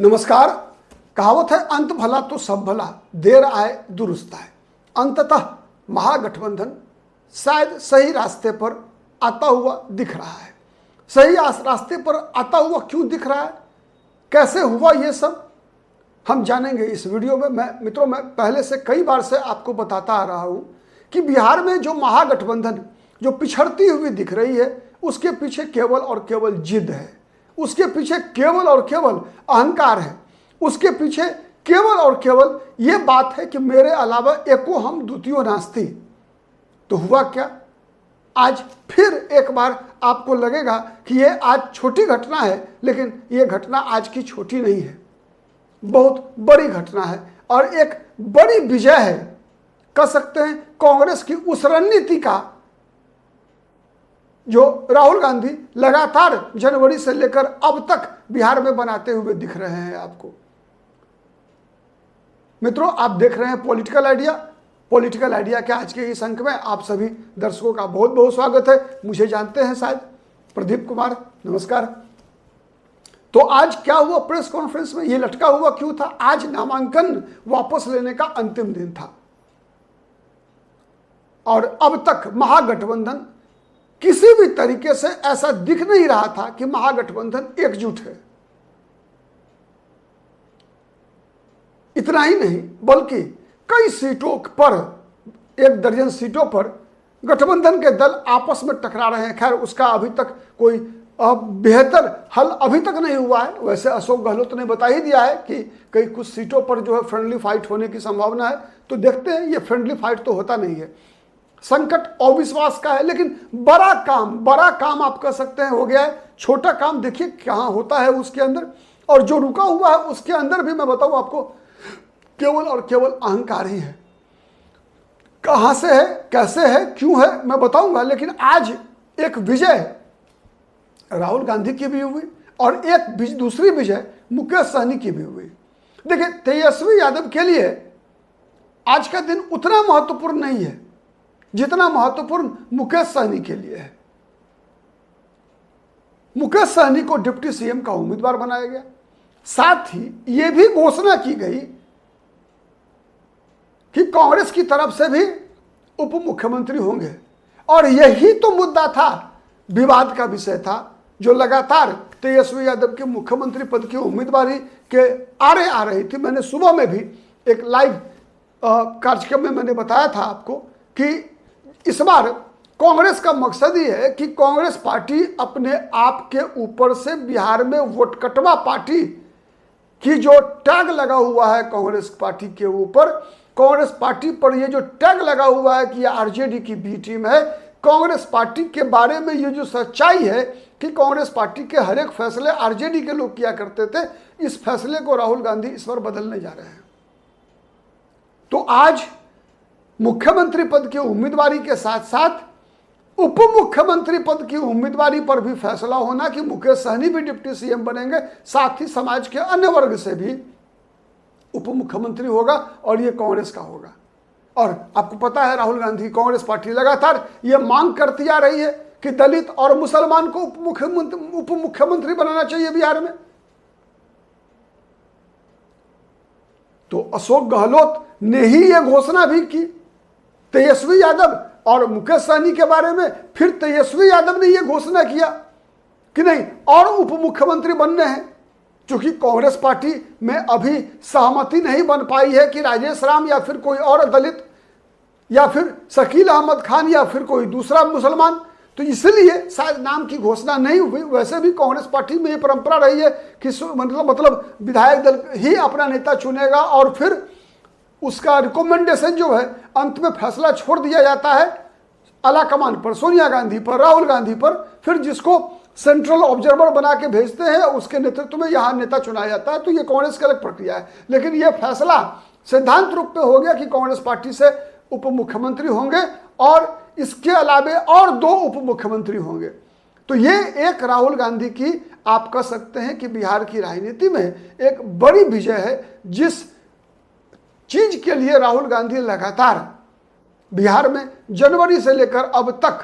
नमस्कार। कहावत है अंत भला तो सब भला, देर आए दुरुस्त आए। अंततः महागठबंधन शायद सही रास्ते पर आता हुआ दिख रहा है। सही रास्ते पर आता हुआ क्यों दिख रहा है, कैसे हुआ ये सब, हम जानेंगे इस वीडियो में। मैं पहले से कई बार से आपको बताता आ रहा हूँ कि बिहार में जो महागठबंधन जो पिछड़ती हुई दिख रही है, उसके पीछे केवल और केवल जिद है, उसके पीछे केवल और केवल अहंकार है, उसके पीछे केवल और केवल ये बात है कि मेरे अलावा एको हम द्वितीय नास्ति। तो हुआ क्या, आज फिर एक बार आपको लगेगा कि ये आज छोटी घटना है, लेकिन ये घटना आज की छोटी नहीं है, बहुत बड़ी घटना है और एक बड़ी विजय है, कह सकते हैं कांग्रेस की उस रणनीति का जो राहुल गांधी लगातार जनवरी से लेकर अब तक बिहार में बनाते हुए दिख रहे हैं आपको। मित्रों, आप देख रहे हैं पॉलिटिकल आइडिया के आज के इस अंक में आप सभी दर्शकों का बहुत बहुत स्वागत है। मुझे जानते हैं शायद, प्रदीप कुमार, नमस्कार। तो आज क्या हुआ प्रेस कॉन्फ्रेंस में, ये लटका हुआ क्यों था? आज नामांकन वापस लेने का अंतिम दिन था और अब तक महागठबंधन किसी भी तरीके से ऐसा दिख नहीं रहा था कि महागठबंधन एकजुट है। इतना ही नहीं बल्कि कई सीटों पर, 1 दर्जन सीटों पर गठबंधन के दल आपस में टकरा रहे हैं। खैर, उसका अभी तक कोई बेहतर हल अभी तक नहीं हुआ है। वैसे अशोक गहलोत ने बता ही दिया है कि कई कुछ सीटों पर जो है फ्रेंडली फाइट होने की संभावना है। तो देखते हैं, ये फ्रेंडली फाइट तो होता नहीं है, संकट अविश्वास का है। लेकिन बड़ा काम आप कह सकते हैं हो गया है। छोटा काम देखिए कहाँ होता है उसके अंदर, और जो रुका हुआ है उसके अंदर भी मैं बताऊं आपको केवल और केवल अहंकार ही है। कहां से है, कैसे है, क्यों है, मैं बताऊंगा। लेकिन आज एक विजय राहुल गांधी की भी हुई और एक दूसरी विजय मुकेश सहनी की भी हुई। देखिए, तेजस्वी यादव के लिए आज का दिन उतना महत्वपूर्ण नहीं है जितना महत्वपूर्ण मुकेश सहनी के लिए है। मुकेश सहनी को डिप्टी सीएम का उम्मीदवार बनाया गया, साथ ही यह भी घोषणा की गई कि कांग्रेस की तरफ से भी उप मुख्यमंत्री होंगे। और यही तो मुद्दा था, विवाद का विषय था, जो लगातार तेजस्वी यादव के मुख्यमंत्री पद की उम्मीदवारी के आड़े आ रही थी। मैंने सुबह में भी एक लाइव कार्यक्रम में मैंने बताया था आपको कि इस बार कांग्रेस का मकसद ही है कि कांग्रेस पार्टी अपने आप के ऊपर से बिहार में वोटकटवा पार्टी की जो टैग लगा हुआ है कांग्रेस पार्टी के ऊपर, कांग्रेस पार्टी पर ये जो टैग लगा हुआ है कि ये आरजेडी की बी टीम है, कांग्रेस पार्टी के बारे में ये जो सच्चाई है कि कांग्रेस पार्टी के हर एक फैसले आरजेडी के लोग किया करते थे, इस फैसले को राहुल गांधी इस बार बदलने जा रहे हैं। तो आज मुख्यमंत्री पद की उम्मीदवारी के साथ साथ उप मुख्यमंत्री पद की उम्मीदवारी पर भी फैसला होना कि मुकेश सहनी भी डिप्टी सीएम बनेंगे, साथ ही समाज के अन्य वर्ग से भी उप मुख्यमंत्री होगा और ये कांग्रेस का होगा। और आपको पता है राहुल गांधी कांग्रेस पार्टी लगातार ये मांग करती आ रही है कि दलित और मुसलमान को उप मुख्यमंत्री बनाना चाहिए बिहार में। तो अशोक गहलोत ने ही यह घोषणा भी की तेजस्वी यादव और मुकेश सहनी के बारे में। फिर तेजस्वी यादव ने यह घोषणा किया कि नहीं और उप मुख्यमंत्री बनने हैं, क्योंकि कांग्रेस पार्टी में अभी सहमति नहीं बन पाई है कि राजेश राम या फिर कोई और दलित या फिर शकील अहमद खान या फिर कोई दूसरा मुसलमान, तो इसलिए शायद नाम की घोषणा नहीं हुई। वैसे भी कांग्रेस पार्टी में ये परंपरा रही है कि मतलब विधायक दल ही अपना नेता चुनेगा और फिर उसका रिकमेंडेशन जो है अंत में फैसला छोड़ दिया जाता है आला कमान पर, सोनिया गांधी पर, राहुल गांधी पर। फिर जिसको सेंट्रल ऑब्जर्वर बना के भेजते हैं उसके नेतृत्व में यहाँ नेता चुनाया जाता है। तो ये कांग्रेस की अलग प्रक्रिया है। लेकिन यह फैसला सिद्धांत रूप में हो गया कि कांग्रेस पार्टी से उप मुख्यमंत्री होंगे और इसके अलावे और 2 उप मुख्यमंत्री होंगे। तो ये एक राहुल गांधी की, आप कह सकते हैं कि बिहार की राजनीति में एक बड़ी विजय है। जिस चीज के लिए राहुल गांधी लगातार बिहार में जनवरी से लेकर अब तक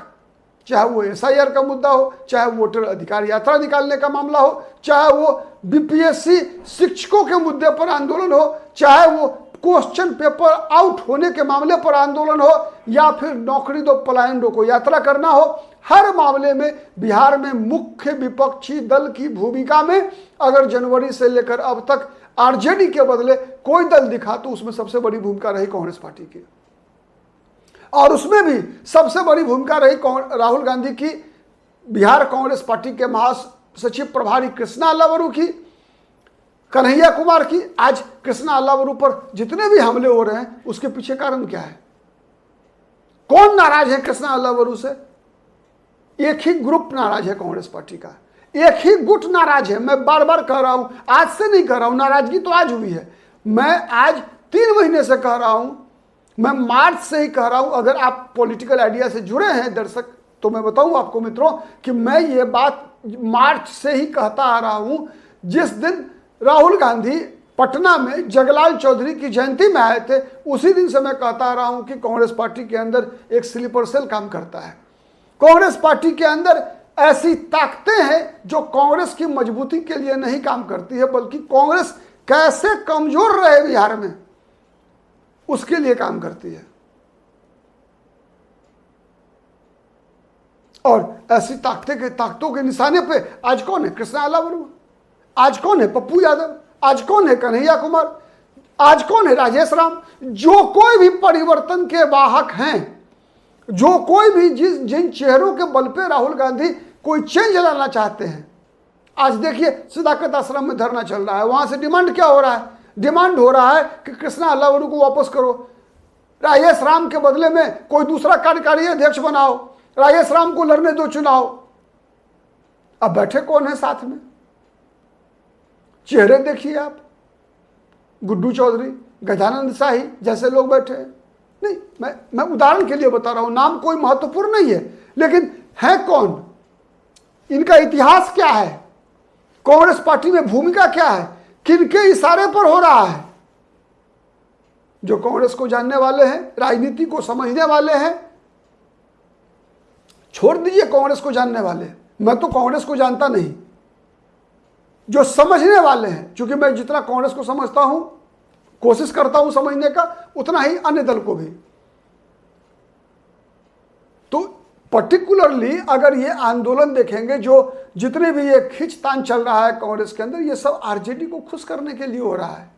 चाहे वो SIR का मुद्दा हो, चाहे वोटर अधिकार यात्रा निकालने का मामला हो, चाहे वो BPSC शिक्षकों के मुद्दे पर आंदोलन हो, चाहे वो क्वेश्चन पेपर आउट होने के मामले पर आंदोलन हो, या फिर नौकरी दो पलायन रोको यात्रा करना हो, हर मामले में बिहार में मुख्य विपक्षी दल की भूमिका में अगर जनवरी से लेकर अब तक आरजेडी के बदले कोई दल दिखा तो उसमें सबसे बड़ी भूमिका रही कांग्रेस पार्टी की, और उसमें भी सबसे बड़ी भूमिका रही राहुल गांधी की, बिहार कांग्रेस पार्टी के महासचिव प्रभारी कृष्णा अल्लावरू की, कन्हैया कुमार की। आज कृष्णा अल्लावरू पर जितने भी हमले हो रहे हैं उसके पीछे कारण क्या है? कौन नाराज है कृष्णा अल्लावरू से? एक ही ग्रुप नाराज है कांग्रेस पार्टी का, एक ही गुट नाराज है। मैं बार बार कह रहा हूं, आज से नहीं कह रहा हूं, नाराजगी तो आज हुई है। मैं आज 3 महीने से कह रहा हूं, मैं मार्च से ही कह रहा हूं। अगर आप पॉलिटिकल आइडिया से जुड़े हैं दर्शक तो मैं बताऊं आपको मित्रों कि मैं ये बात मार्च से ही कहता आ रहा हूं। जिस दिन राहुल गांधी पटना में जगलाल चौधरी की जयंती में आए थे उसी दिन से मैं कहता आ रहा हूं कि कांग्रेस पार्टी के अंदर एक स्लीपर सेल काम करता है। कांग्रेस पार्टी के अंदर ऐसी ताकतें हैं जो कांग्रेस की मजबूती के लिए नहीं काम करती है, बल्कि कांग्रेस कैसे कमजोर रहे बिहार में उसके लिए काम करती है। और ऐसी ताकतों के निशाने पे आज कौन है? कृष्णा अल्लावरू। आज कौन है? पप्पू यादव। आज कौन है? कन्हैया कुमार। आज कौन है? राजेश राम। जो कोई भी परिवर्तन के वाहक हैं, जो कोई भी जिन चेहरों के बल पे राहुल गांधी कोई चेंज लाना चाहते हैं, आज देखिए सदाकत आश्रम में धरना चल रहा है। वहां से डिमांड क्या हो रहा है? डिमांड हो रहा है कि कृष्णा अल्लावरू को वापस करो, राजेश राम के बदले में कोई दूसरा कार्यकारी अध्यक्ष बनाओ, राजेश राम को लड़ने दो चुनाव। अब बैठे कौन है साथ में? चेहरे देखिए आप, गुड्डू चौधरी, गजानंद शाही जैसे लोग बैठे हैं। नहीं, मैं उदाहरण के लिए बता रहा हूं, नाम कोई महत्वपूर्ण नहीं है, लेकिन है कौन? इनका इतिहास क्या है? कांग्रेस पार्टी में भूमिका क्या है? किनके इशारे पर हो रहा है? जो कांग्रेस को जानने वाले हैं, राजनीति को समझने वाले हैं, छोड़ दीजिए कांग्रेस को जानने वाले, मैं तो कांग्रेस को जानता नहीं, जो समझने वाले हैं, क्योंकि मैं जितना कांग्रेस को समझता हूं, कोशिश करता हूं समझने का, उतना ही अन्य दल को भी। तो पर्टिकुलरली अगर ये आंदोलन देखेंगे, जो जितने भी ये खींचतान चल रहा है कांग्रेस के अंदर, ये सब आरजेडी को खुश करने के लिए हो रहा है,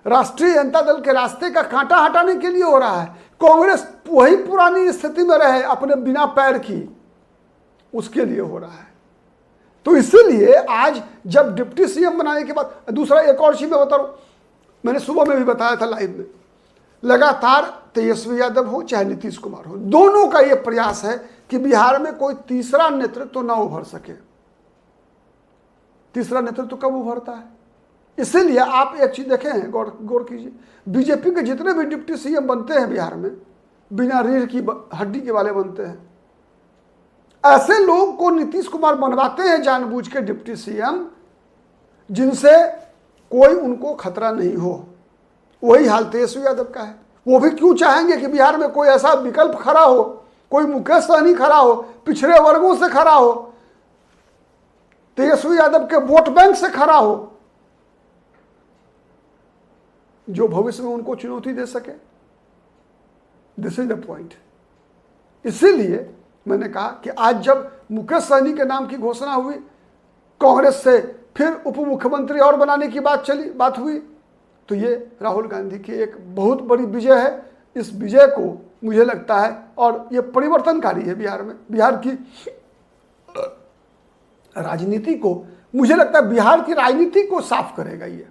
राष्ट्रीय जनता दल के रास्ते का कांटा हटाने के लिए हो रहा है। कांग्रेस वही पुरानी स्थिति में रहे अपने बिना पैर की, उसके लिए हो रहा है। तो इसीलिए आज जब डिप्टी सीएम बनाने के बाद, दूसरा एक और चीज मैं बता रहा हूं, मैंने सुबह में भी बताया था लाइव में, लगातार तेजस्वी यादव हो चाहे नीतीश कुमार हो, दोनों का यह प्रयास है कि बिहार में कोई तीसरा नेतृत्व तो ना उभर सके। तीसरा नेतृत्व कब उभरता है? इसीलिए आप एक चीज देखें हैं, गौर कीजिए, बीजेपी के जितने भी डिप्टी सीएम बनते हैं बिहार में, बिना रीढ़ की हड्डी के वाले बनते हैं। ऐसे लोग को नीतीश कुमार बनवाते हैं जानबूझ के डिप्टी सीएम, जिनसे कोई उनको खतरा नहीं हो। वही हाल तेजस्वी यादव का है। वो भी क्यों चाहेंगे कि बिहार में कोई ऐसा विकल्प खड़ा हो, कोई मुकेश सहनी खड़ा हो, पिछड़े वर्गों से खड़ा हो, तेजस्वी यादव के वोट बैंक से खड़ा हो, जो भविष्य में उनको चुनौती दे सके। This is the point. इसीलिए मैंने कहा कि आज जब मुकेश सहनी के नाम की घोषणा हुई, कांग्रेस से फिर उप मुख्यमंत्री और बनाने की बात हुई, तो ये राहुल गांधी की एक बहुत बड़ी विजय है। इस विजय को मुझे लगता है, और ये परिवर्तनकारी है बिहार में, बिहार की राजनीति को, मुझे लगता है बिहार की राजनीति को साफ करेगा ये।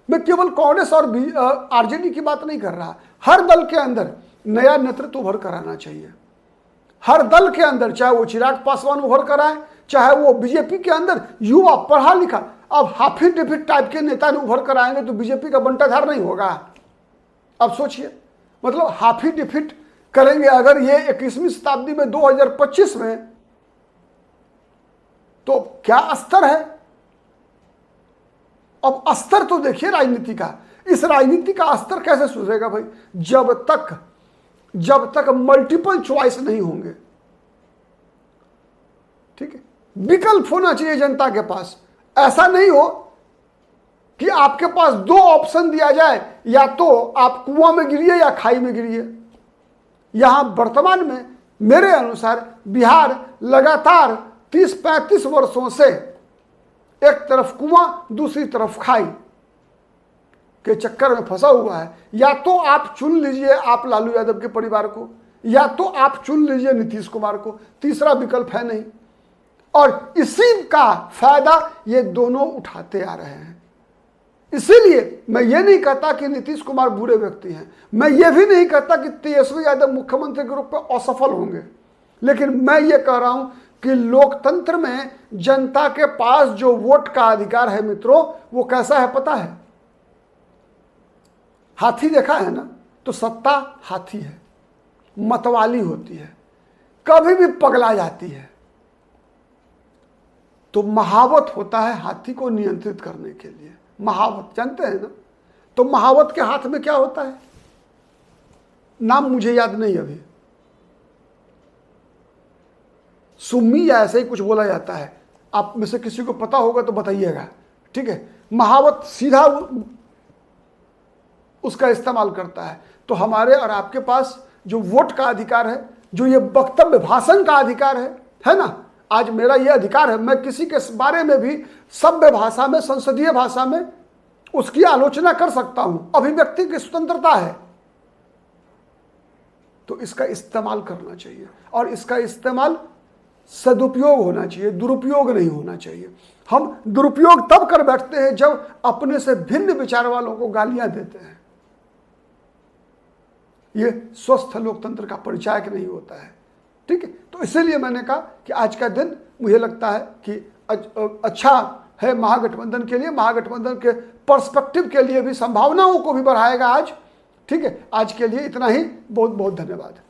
मैं केवल कांग्रेस और आरजेडी की बात नहीं कर रहा, हर दल के अंदर नया नेतृत्व उभर कर आना चाहिए। हर दल के अंदर, चाहे वो चिराग पासवान उभर कर आए, चाहे वो बीजेपी के अंदर युवा पढ़ा लिखा, अब हाफी डिफिट टाइप के नेता ने उभर कर आएंगे तो बीजेपी का बंटाधार नहीं होगा। अब सोचिए, मतलब हाफी डिफिट करेंगे अगर ये 21वीं शताब्दी में 2025 में, तो क्या स्तर है? अब स्तर तो देखिए राजनीति का, इस राजनीति का स्तर कैसे सुधरेगा भाई? जब तक मल्टीपल चॉइस नहीं होंगे, ठीक है, विकल्प होना चाहिए जनता के पास। ऐसा नहीं हो कि आपके पास दो ऑप्शन दिया जाए, या तो आप कुआं में गिरिए या खाई में गिरिए। यहां वर्तमान में मेरे अनुसार बिहार लगातार 30-35 वर्षों से एक तरफ कुआं दूसरी तरफ खाई के चक्कर में फंसा हुआ है। या तो आप चुन लीजिए आप लालू यादव के परिवार को, या तो आप चुन लीजिए नीतीश कुमार को, तीसरा विकल्प है नहीं। और इसी का फायदा ये दोनों उठाते आ रहे हैं। इसीलिए मैं ये नहीं कहता कि नीतीश कुमार बुरे व्यक्ति हैं, मैं ये भी नहीं कहता कि तेजस्वी यादव मुख्यमंत्री के रूप में असफल होंगे, लेकिन मैं ये कह रहा हूं कि लोकतंत्र में जनता के पास जो वोट का अधिकार है मित्रों, वो कैसा है पता है? हाथी देखा है ना, तो सत्ता हाथी है, मतवाली होती है, कभी भी पगला जाती है। तो महावत होता है हाथी को नियंत्रित करने के लिए। महावत जानते हैं ना? तो महावत के हाथ में क्या होता है, नाम मुझे याद नहीं अभी, सुम्मी या ऐसे ही कुछ बोला जाता है। आप में से किसी को पता होगा तो बताइएगा, ठीक है। महावत सीधा उसका इस्तेमाल करता है। तो हमारे और आपके पास जो वोट का अधिकार है, जो ये वक्तव्य भाषण का अधिकार है ना, आज मेरा ये अधिकार है, मैं किसी के बारे में भी सभ्य भाषा में, संसदीय भाषा में उसकी आलोचना कर सकता हूं, अभिव्यक्ति की स्वतंत्रता है। तो इसका इस्तेमाल करना चाहिए, और इसका इस्तेमाल सदुपयोग होना चाहिए, दुरुपयोग नहीं होना चाहिए। हम दुरुपयोग तब कर बैठते हैं जब अपने से भिन्न विचार वालों को गालियां देते हैं। ये स्वस्थ लोकतंत्र का परिचायक नहीं होता है, ठीक है। तो इसीलिए मैंने कहा कि आज का दिन मुझे लगता है कि अच्छा है महागठबंधन के लिए, महागठबंधन के पर्सपेक्टिव के लिए भी, संभावनाओं को भी बढ़ाएगा आज, ठीक है। आज के लिए इतना ही, बहुत बहुत धन्यवाद।